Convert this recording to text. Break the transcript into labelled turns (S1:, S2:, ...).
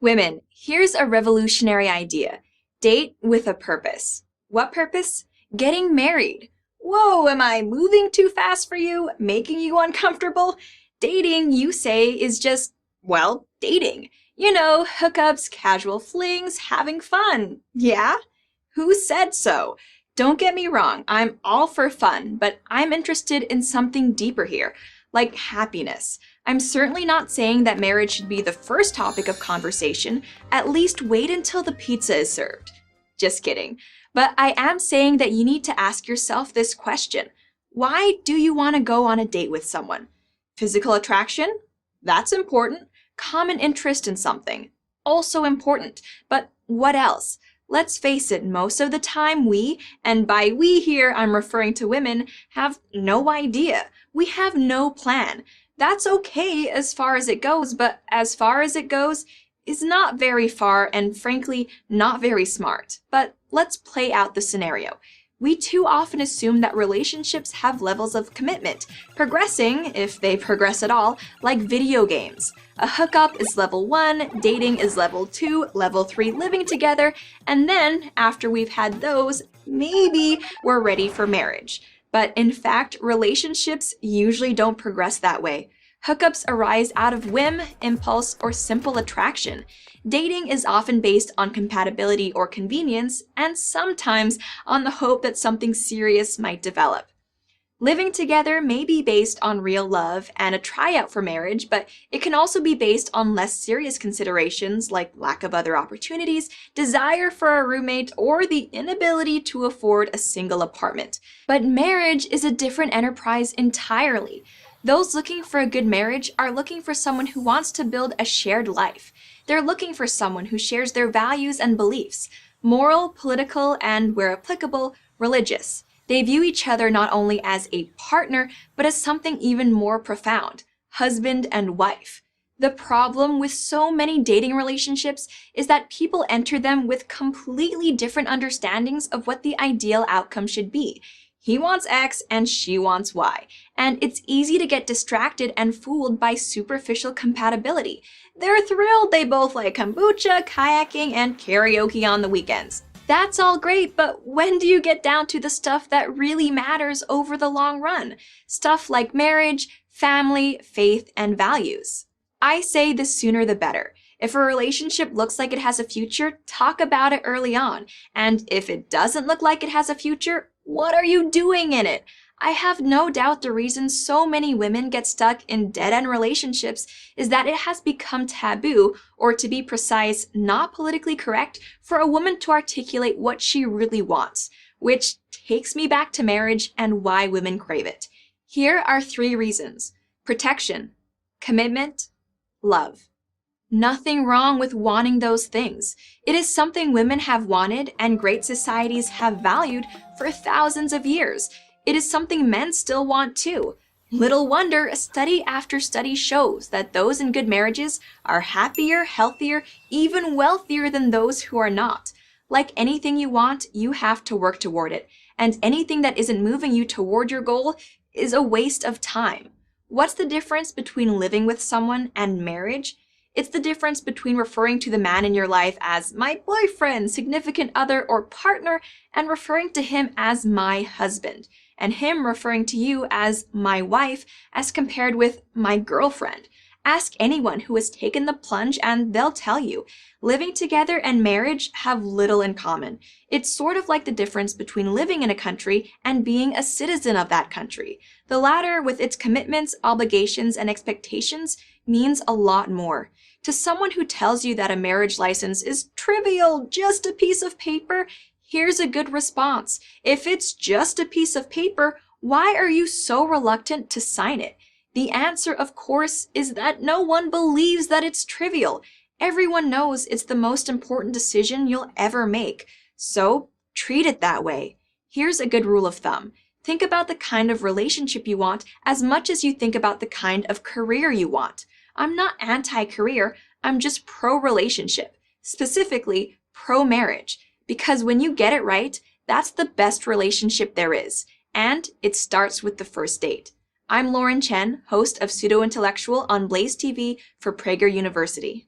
S1: Women, here's a revolutionary idea. Date with a purpose. What purpose? Getting married. Whoa, am I moving too fast for you? Making you uncomfortable? Dating, you say, is just, well, dating. You know, hookups, casual flings, having fun. Yeah? Who said so? Don't get me wrong, I'm all for fun, but I'm interested in something deeper here, like happiness. I'm certainly not saying that marriage should be the first topic of conversation. At least wait until the pizza is served. Just kidding. But I am saying that you need to ask yourself this question. Why do you want to go on a date with someone? Physical attraction? That's important. Common interest in something? Also important. But what else? Let's face it, most of the time we, and by we here I'm referring to women, have no idea. We have no plan. That's okay as far as it goes, but as far as it goes is not very far and frankly not very smart. But let's play out the scenario. We too often assume that relationships have levels of commitment, progressing, if they progress at all, like video games. A hookup is level 1, dating is level 2, level 3 living together, and then, after we've had those, maybe we're ready for marriage. But in fact, relationships usually don't progress that way. Hookups arise out of whim, impulse, or simple attraction. Dating is often based on compatibility or convenience, and sometimes on the hope that something serious might develop. Living together may be based on real love and a tryout for marriage, but it can also be based on less serious considerations like lack of other opportunities, desire for a roommate, or the inability to afford a single apartment. But marriage is a different enterprise entirely. Those looking for a good marriage are looking for someone who wants to build a shared life. They're looking for someone who shares their values and beliefs, moral, political, and, where applicable, religious. They view each other not only as a partner, but as something even more profound, husband and wife. The problem with so many dating relationships is that people enter them with completely different understandings of what the ideal outcome should be. He wants X and she wants Y, and it's easy to get distracted and fooled by superficial compatibility. They're thrilled they both like kombucha, kayaking, and karaoke on the weekends. That's all great, but when do you get down to the stuff that really matters over the long run? Stuff like marriage, family, faith, and values. I say the sooner the better. If a relationship looks like it has a future, talk about it early on. And if it doesn't look like it has a future, what are you doing in it? I have no doubt the reason so many women get stuck in dead-end relationships is that it has become taboo, or to be precise, not politically correct, for a woman to articulate what she really wants, which takes me back to marriage and why women crave it. Here are 3 reasons: protection, commitment, love. Nothing wrong with wanting those things. It is something women have wanted and great societies have valued for thousands of years. It is something men still want too. Little wonder study after study shows that those in good marriages are happier, healthier, even wealthier than those who are not. Like anything you want, you have to work toward it, and anything that isn't moving you toward your goal is a waste of time. What's the difference between living with someone and marriage? It's the difference between referring to the man in your life as my boyfriend, significant other, or partner, and referring to him as my husband, and him referring to you as my wife as compared with my girlfriend. Ask anyone who has taken the plunge and they'll tell you. Living together and marriage have little in common. It's sort of like the difference between living in a country and being a citizen of that country. The latter, with its commitments, obligations, and expectations, means a lot more. To someone who tells you that a marriage license is trivial, just a piece of paper, here's a good response. If it's just a piece of paper, why are you so reluctant to sign it? The answer, of course, is that no one believes that it's trivial. Everyone knows it's the most important decision you'll ever make. So treat it that way. Here's a good rule of thumb. Think about the kind of relationship you want as much as you think about the kind of career you want. I'm not anti-career, I'm just pro-relationship, specifically pro-marriage, because when you get it right, that's the best relationship there is, and it starts with the first date. I'm Lauren Chen, host of Pseudo Intellectual on Blaze TV for Prager University.